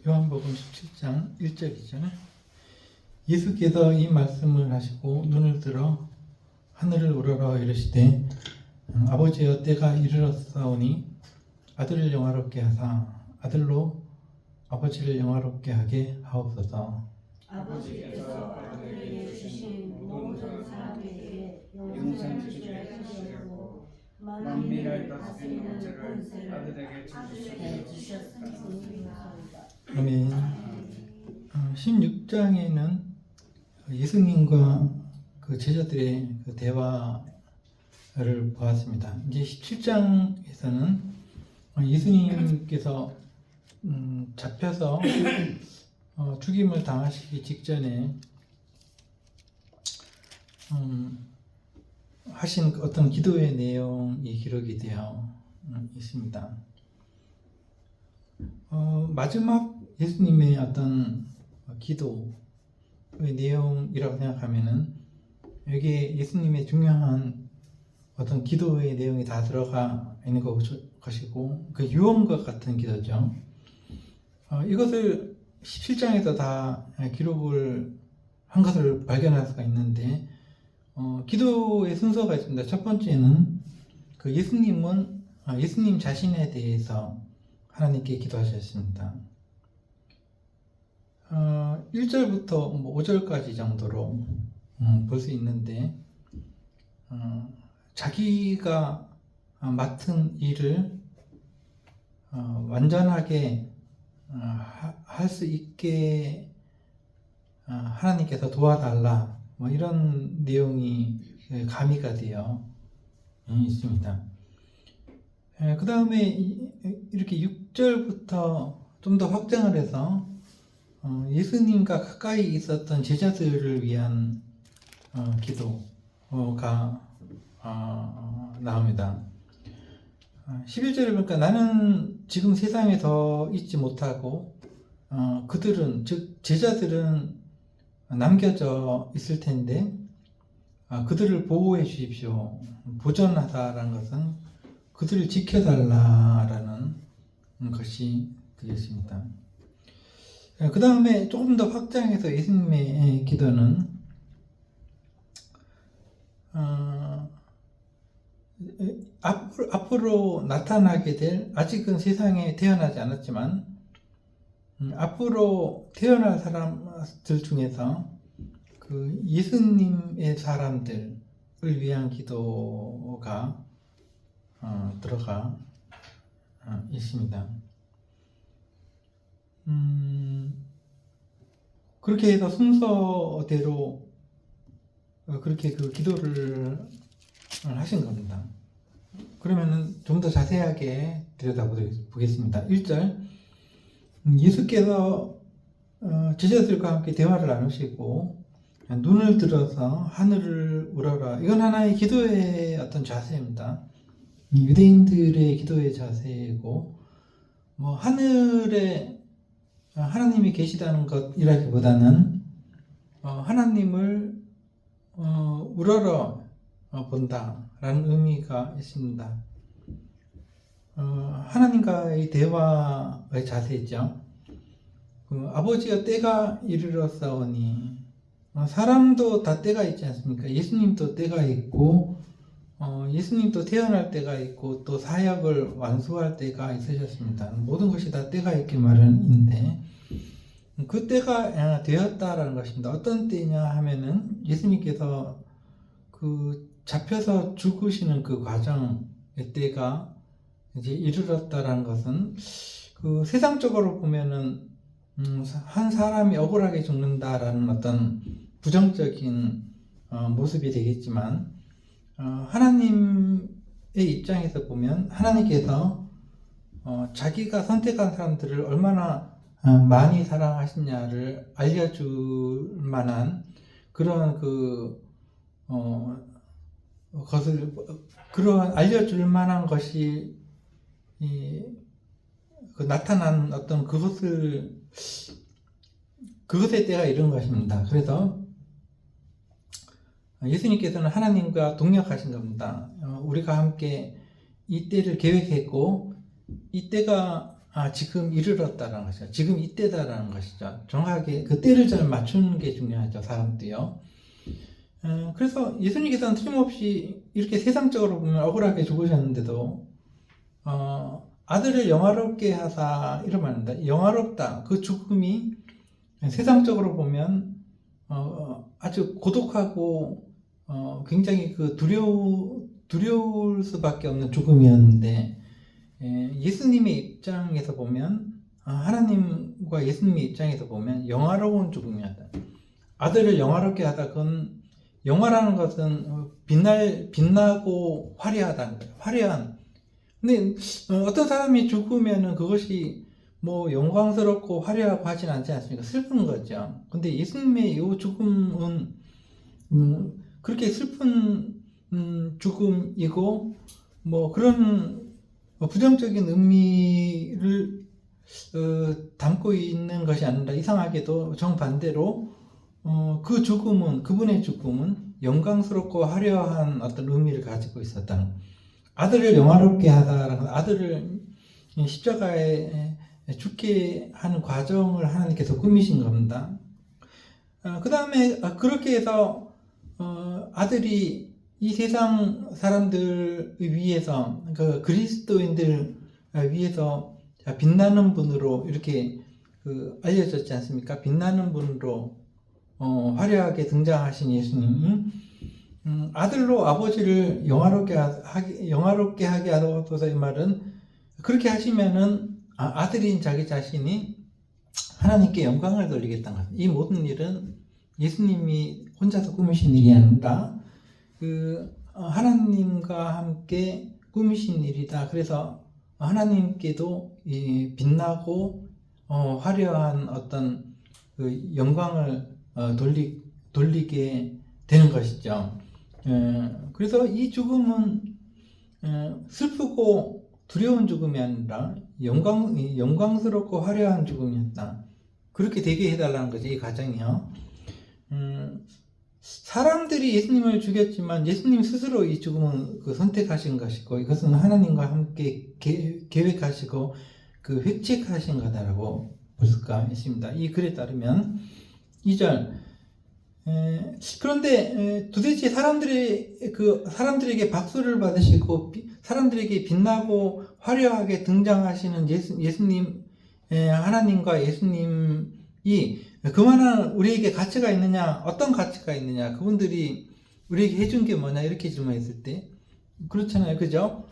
요한복음 17장 1절이죠. 예수께서 이 말씀을 하시고 눈을 들어 하늘을 우러러 이르시되 아버지여 때가 이르렀사오니 아들을 영화롭게 하사 아들로 아버지를 영화롭게 하게 하옵소서. 아버지께서 아들에게 주신 모든 사람에게 영생을 주시려고 만민을 다스리는 권세를 아들에게 주셨습니다. 아멘. 16장에는 예수님과 그 제자들의 그 대화를 보았습니다. 이제 17장에서는 예수님께서 잡혀서 죽임을 당하시기 직전에 하신 어떤 기도의 내용이 기록이 되어 있습니다. 마지막 예수님의 어떤 기도의 내용이라고 생각하면은 여기에 예수님의 중요한 어떤 기도의 내용이 다 들어가 있는 것이고 그 유언과 같은 기도죠. 이것을 17장에서 다 기록을 한 것을 발견할 수가 있는데 기도의 순서가 있습니다. 첫 번째는 그 예수님 자신에 대해서 하나님께 기도하셨습니다. 1절부터 5절까지 정도로 볼 수 있는데 자기가 맡은 일을 완전하게 할 수 있게 하나님께서 도와달라 이런 내용이 가미가 되어 있습니다. 그 다음에 이렇게 6절부터 좀 더 확장을 해서 예수님과 가까이 있었던 제자들을 위한 기도가 나옵니다. 11절에 보니까 나는 지금 세상에 더 있지 못하고 그들은 즉 제자들은 남겨져 있을 텐데 그들을 보호해 주십시오. 보전하다라는 것은 그들을 지켜달라라는 것이 되겠습니다. 그 다음에 조금 더 확장해서 예수님의 기도는 앞으로 나타나게 될 아직은 세상에 태어나지 않았지만 앞으로 태어날 사람들 중에서 그 예수님의 사람들을 위한 기도가 들어가 있습니다. 그렇게 해서 순서대로 그렇게 그 기도를 하신 겁니다. 그러면은 좀 더 자세하게 들여다보겠습니다. 1절 예수께서 제자들과 함께 대화를 나누시고 눈을 들어서 하늘을 우러라. 이건 하나의 기도의 어떤 자세입니다. 유대인들의 기도의 자세이고 하늘에 하나님이 계시다는 것이라기보다는 하나님을 우러러 본다라는 의미가 있습니다. 하나님과의 대화의 자세죠. 아버지여 때가 이르렀사오니 사람도 다 때가 있지 않습니까? 예수님도 때가 있고 예수님도 태어날 때가 있고 또 사역을 완수할 때가 있으셨습니다. 모든 것이 다 때가 있기 마련인데 그 때가 되었다라는 것입니다. 어떤 때냐 하면은 예수님께서 그 잡혀서 죽으시는 그 과정의 때가 이제 이르렀다라는 것은 그 세상적으로 보면은 한 사람이 억울하게 죽는다라는 어떤 부정적인 모습이 되겠지만 하나님의 입장에서 보면 하나님께서 자기가 선택한 사람들을 얼마나 많이 사랑하시냐를 알려줄 만한 그런 것을 그런 알려줄 만한 것이 나타난 어떤 그것의 때가 이른 것입니다. 그래서 예수님께서는 하나님과 동역하신 겁니다. 우리가 함께 이 때를 계획했고 이 때가 지금 이르렀다라는 것이죠. 지금 이때다라는 것이죠. 정확하게 그 때를 잘 맞추는 게 중요하죠. 사람도요. 그래서 예수님께서는 틀림없이 이렇게 세상적으로 보면 억울하게 죽으셨는데도 아들을 영화롭게 하사 이런 말입니다. 영화롭다. 그 죽음이 세상적으로 보면 아주 고독하고 굉장히 그 두려울 수밖에 없는 죽음이었는데 예수님의 입장에서 보면 하나님과 예수님의 입장에서 보면 영화로운 죽음이었다. 아들을 영화롭게 하다. 그건 영화라는 것은 빛나고 화려하다는 거예요. 화려한. 근데 어떤 사람이 죽으면은 그것이 뭐 영광스럽고 화려하고 하진 않지 않습니까? 슬픈 거죠. 근데 예수님의 이 죽음은 그렇게 슬픈 죽음이고 뭐 그런 부정적인 의미를 담고 있는 것이 아니라 이상하게도 정반대로 그 죽음은 그분의 죽음은 영광스럽고 화려한 어떤 의미를 가지고 있었다는 아들을 영화롭게 하다라는 것, 아들을 십자가에 죽게 하는 과정을 하나님께서 꾸미신 겁니다. 그 다음에 그렇게 해서 아들이 이 세상 사람들 위해서 그 그리스도인들 위해서 빛나는 분으로 이렇게 알려졌지 않습니까? 빛나는 분으로 화려하게 등장하신 예수님이 아들로 아버지를 영화롭게 하게 하소서. 이 말은 그렇게 하시면은 아들인 자기 자신이 하나님께 영광을 돌리겠다는 것. 이 모든 일은 예수님이 혼자서 꾸미신 일이 아니라 하나님과 함께 꾸미신 일이다. 그래서 하나님께도 빛나고 화려한 어떤 그 영광을 돌리게 되는 것이죠. 그래서 이 죽음은 슬프고 두려운 죽음이 아니라 영광스럽고 화려한 죽음이었다. 그렇게 되게 해달라는 거죠. 이 가정이요. 사람들이 예수님을 죽였지만 예수님 스스로 이 죽음은 선택하신 것이고 이것은 하나님과 함께 계획하시고 획책하신 거다라고 볼 수가 있습니다. 이 글에 따르면 2절 그런데 도대체 사람들에게 박수를 받으시고 사람들에게 빛나고 화려하게 등장하시는 예수님 하나님과 예수님이 그만한 우리에게 가치가 있느냐, 어떤 가치가 있느냐, 그분들이 우리에게 해준 게 뭐냐 이렇게 질문했을 때 그렇잖아요, 그죠?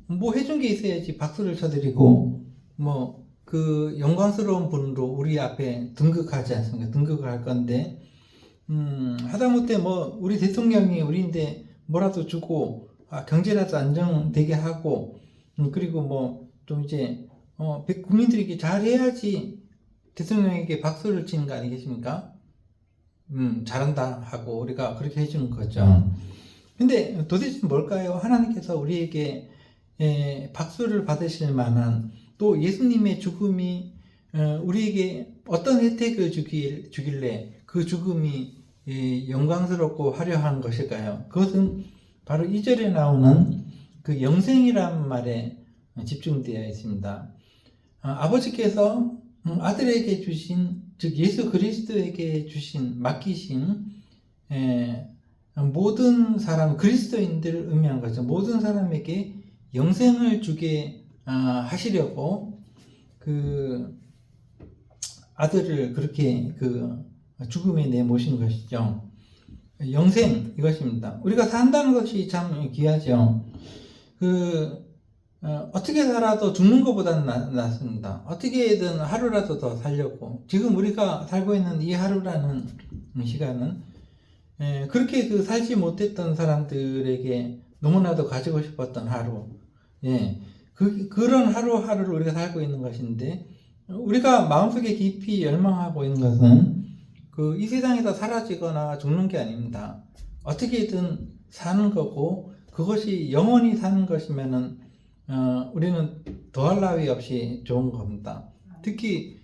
뭐 해준 게 있어야지 박수를 쳐드리고 뭐 그 영광스러운 분으로 우리 앞에 등극하지 않습니까? 등극을 할 건데 하다못해 뭐 우리 대통령이 우리인데 뭐라도 주고 경제라도 안정되게 하고 그리고 뭐 좀 이제 국민들에게 잘해야지 대통령에게 박수를 치는 거 아니겠습니까? 잘한다 하고 우리가 그렇게 해주는 거죠. 근데 도대체 뭘까요? 하나님께서 우리에게 박수를 받으실 만한 또 예수님의 죽음이 우리에게 어떤 혜택을 주길래 그 죽음이 영광스럽고 화려한 것일까요? 그것은 바로 2절에 나오는 그 영생이란 말에 집중되어 있습니다. 아버지께서 아들에게 주신, 즉 예수 그리스도에게 맡기신 모든 사람, 그리스도인들을 의미한 거죠. 모든 사람에게 영생을 주게 하시려고 그 아들을 그렇게 죽음에 내모신 것이죠. 영생 이것입니다. 우리가 산다는 것이 참 귀하죠. 어떻게 살아도 죽는 것보다는 낫습니다. 어떻게든 하루라도 더 살려고. 지금 우리가 살고 있는 이 하루라는 시간은 그렇게 살지 못했던 사람들에게 너무나도 가지고 싶었던 하루. 그런 하루하루를 우리가 살고 있는 것인데 우리가 마음속에 깊이 열망하고 있는 것은 이 세상에서 사라지거나 죽는 게 아닙니다. 어떻게든 사는 거고 그것이 영원히 사는 것이면은 우리는 더할 나위 없이 좋은 겁니다. 특히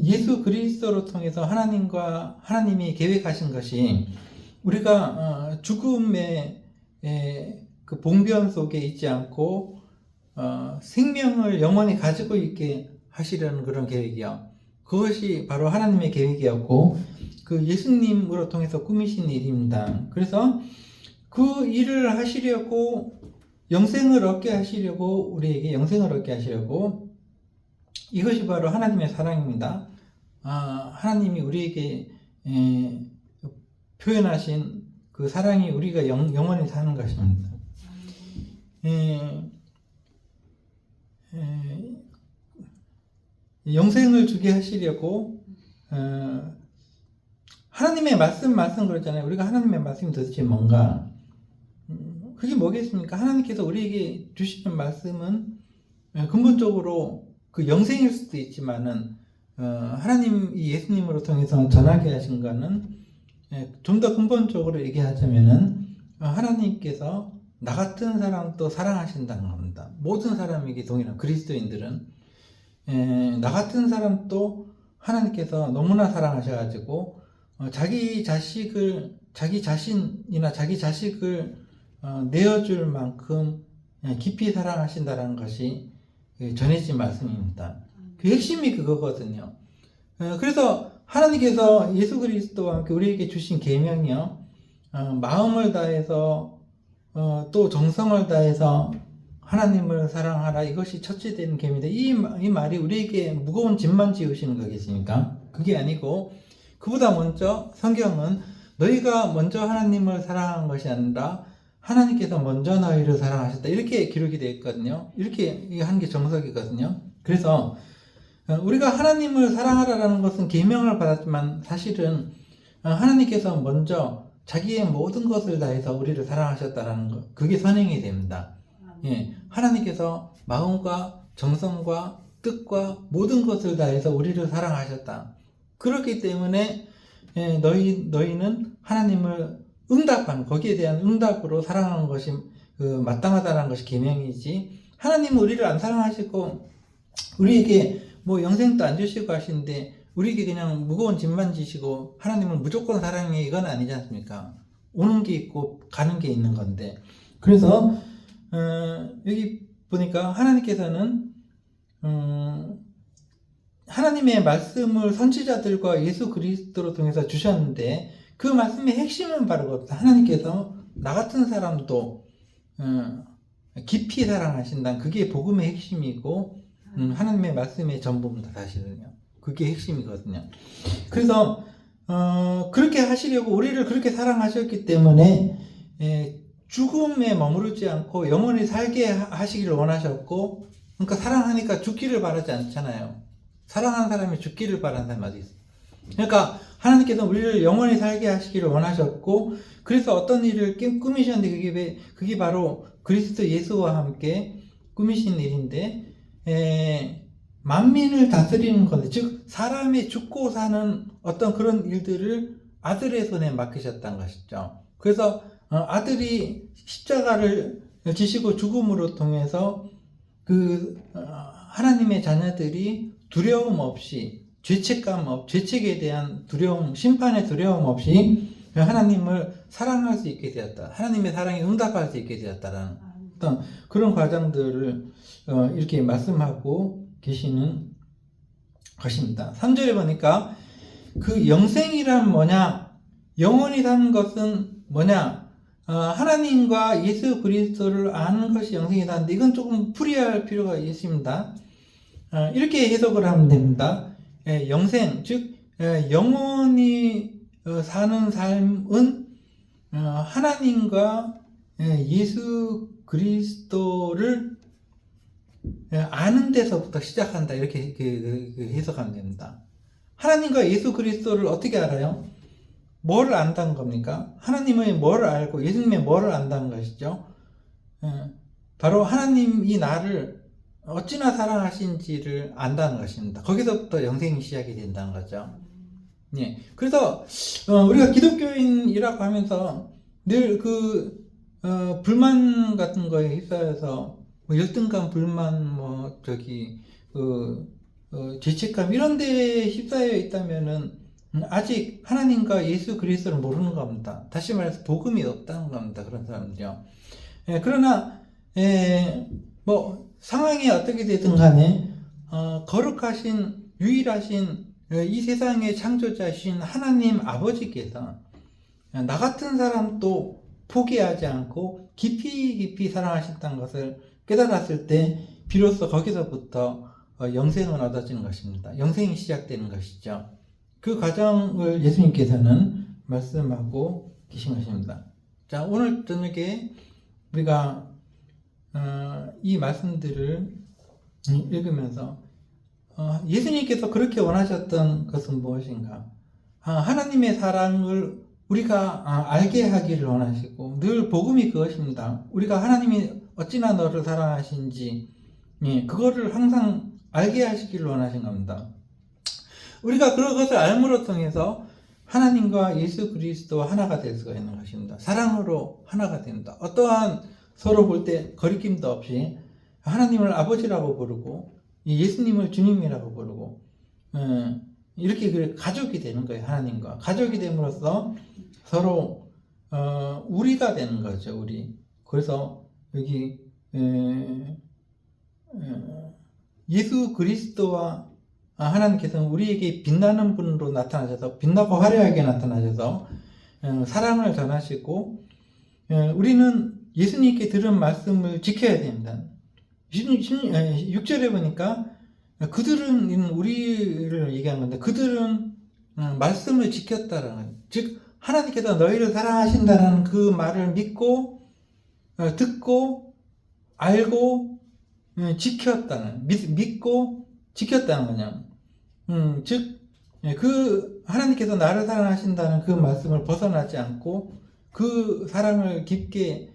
예수 그리스도로 통해서 하나님이 계획하신 것이 우리가 죽음의 그 봉변 속에 있지 않고 생명을 영원히 가지고 있게 하시려는 그런 계획이요. 그것이 바로 하나님의 계획이었고 그 예수님으로 통해서 꾸미신 일입니다. 그래서 그 일을 하시려고 영생을 얻게 하시려고 우리에게 영생을 얻게 하시려고 이것이 바로 하나님의 사랑입니다. 하나님이 우리에게 표현하신 그 사랑이 우리가 영원히 사는 것입니다. 영생을 주게 하시려고 하나님의 말씀 그러잖아요. 우리가 하나님의 말씀이 도대체 뭔가? 그게 뭐겠습니까? 하나님께서 우리에게 주시는 말씀은 근본적으로 그 영생일 수도 있지만은 하나님이 예수님으로 통해서 전하게 하신 거는 좀 더 근본적으로 얘기하자면은 하나님께서 나 같은 사람도 사랑하신다는 겁니다. 모든 사람에게 동일한 그리스도인들은 나 같은 사람도 하나님께서 너무나 사랑하셔가지고 자기 자신이나 자기 자식을 내어줄 만큼 깊이 사랑하신다는 것이 전해진 말씀입니다. 그 핵심이 그거거든요. 그래서 하나님께서 예수 그리스도와 함께 우리에게 주신 계명이요, 마음을 다해서 또 정성을 다해서 하나님을 사랑하라, 이것이 첫째 되는 계명인데 이 말이 우리에게 무거운 짐만 지우시는 거겠습니까? 그게 아니고 그보다 먼저 성경은 너희가 먼저 하나님을 사랑한 것이 아니라 하나님께서 먼저 너희를 사랑하셨다, 이렇게 기록이 되어 있거든요. 이렇게 하는 게 정석이거든요. 그래서 우리가 하나님을 사랑하라는 것은 계명을 받았지만 사실은 하나님께서 먼저 자기의 모든 것을 다해서 우리를 사랑하셨다라는 것, 그게 선행이 됩니다. 하나님께서 마음과 정성과 뜻과 모든 것을 다해서 우리를 사랑하셨다. 그렇기 때문에 너희는 하나님을 응답하는, 거기에 대한 응답으로 사랑하는 것이 마땅하다는 것이 계명이지, 하나님은 우리를 안 사랑하시고 우리에게 뭐 영생도 안 주시고 하시는데 우리에게 그냥 무거운 짐만 지시고 하나님은 무조건 사랑해, 이건 아니지 않습니까? 오는 게 있고 가는 게 있는 건데. 그래서 여기 보니까 하나님께서는 하나님의 말씀을 선지자들과 예수 그리스도로 통해서 주셨는데 그 말씀의 핵심은 바로 그겁니다. 하나님께서 나 같은 사람도 깊이 사랑하신다는, 그게 복음의 핵심이고 하나님의 말씀의 전부입니다. 사실은요, 그게 핵심이거든요. 그래서 그렇게 하시려고 우리를 그렇게 사랑하셨기 때문에 죽음에 머무르지 않고 영원히 살게 하시기를 원하셨고, 그러니까 사랑하니까 죽기를 바라지 않잖아요. 사랑하는 사람이 죽기를 바라는 사람이 어디 있어요? 그러니까 하나님께서 우리를 영원히 살게 하시기를 원하셨고, 그래서 어떤 일을 꾸미셨는데 그게 바로 그리스도 예수와 함께 꾸미신 일인데, 만민을 다스리는 건데, 즉 사람이 죽고 사는 어떤 그런 일들을 아들의 손에 맡기셨다는 것이죠. 그래서 아들이 십자가를 지시고 죽음으로 통해서 그 하나님의 자녀들이 두려움 없이, 죄책에 대한 두려움, 심판의 두려움 없이 하나님을 사랑할 수 있게 되었다, 하나님의 사랑에 응답할 수 있게 되었다라는 어떤 그런 과정들을 이렇게 말씀하고 계시는 것입니다. 3절에 보니까 그 영생이란 뭐냐, 영원히 사는 것은 뭐냐, 하나님과 예수 그리스도를 아는 것이 영생이다 하는데, 이건 조금 풀이할 필요가 있습니다. 이렇게 해석을 하면 됩니다. 영생, 즉 영원히 사는 삶은 하나님과 예수 그리스도를 아는 데서부터 시작한다, 이렇게 해석하면 됩니다. 하나님과 예수 그리스도를 어떻게 알아요? 뭐를 안다는 겁니까? 하나님의 뭐를 알고 예수님의 뭐를 안다는 것이죠. 바로 하나님이 나를 어찌나 사랑하신지를 안다는 것입니다. 거기서부터 영생이 시작이 된다는 거죠. 그래서 우리가 기독교인이라고 하면서 늘 불만 같은 거에 휩싸여서 열등감, 불만, 죄책감 이런 데에 휩싸여 있다면은 아직 하나님과 예수 그리스도를 모르는 겁니다. 다시 말해서 복음이 없다는 겁니다. 그런 사람들이요. 그러나 상황이 어떻게 되든 간에 거룩하신 유일하신 이 세상의 창조자신 하나님 아버지께서 나 같은 사람도 포기하지 않고 깊이 사랑하셨다는 것을 깨달았을 때 비로소 거기서부터 영생은 얻어지는 것입니다. 영생이 시작되는 것이죠. 그 과정을 예수님께서는 말씀하고 계신 것입니다. 자, 오늘 저녁에 우리가 이 말씀들을 읽으면서 예수님께서 그렇게 원하셨던 것은 무엇인가? 하나님의 사랑을 우리가 알게 하기를 원하시고 늘 복음이 그것입니다. 우리가 하나님이 어찌나 너를 사랑하신지 그거를 항상 알게 하시기를 원하신 겁니다. 우리가 그것을 알므로 통해서 하나님과 예수 그리스도와 하나가 될 수가 있는 것입니다. 사랑으로 하나가 됩니다. 어떠한 서로 볼 때 거리낌도 없이 하나님을 아버지라고 부르고 예수님을 주님이라고 부르고 이렇게 가족이 되는 거예요. 하나님과 가족이 됨으로써 서로 우리가 되는 거죠. 우리. 그래서 여기 예수 그리스도와 하나님께서는 우리에게 빛나는 분으로 나타나셔서 빛나고 화려하게 나타나셔서 사랑을 전하시고 우리는 예수님께 들은 말씀을 지켜야 됩니다. 6절에 보니까 그들은 우리를 얘기한 건데 그들은 말씀을 지켰다라는 거예요. 즉 하나님께서 너희를 사랑하신다는 그 말을 믿고 듣고 알고 지켰다는 믿고 지켰다는 거냐. 즉 그 하나님께서 나를 사랑하신다는 그 말씀을 벗어나지 않고 그 사랑을 깊게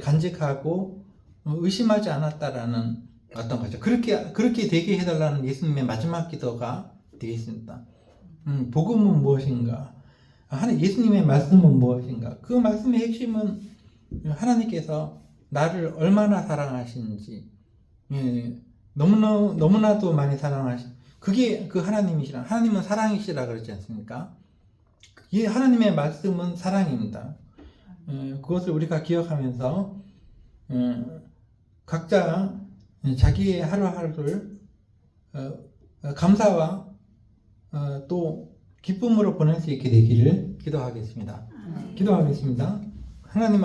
간직하고 의심하지 않았다라는 어떤 거죠. 그렇게 되게 해달라는 예수님의 마지막 기도가 되겠습니다. 복음은 무엇인가? 예수님의 말씀은 무엇인가? 그 말씀의 핵심은 하나님께서 나를 얼마나 사랑하시는지, 너무나도 많이 그게 그 하나님이시라. 하나님은 사랑이시라 그러지 않습니까? 이 하나님의 말씀은 사랑입니다. 그것을 우리가 기억하면서 각자 자기의 하루하루를 감사와 또 기쁨으로 보낼 수 있게 되기를 기도하겠습니다. 기도하겠습니다. 하나님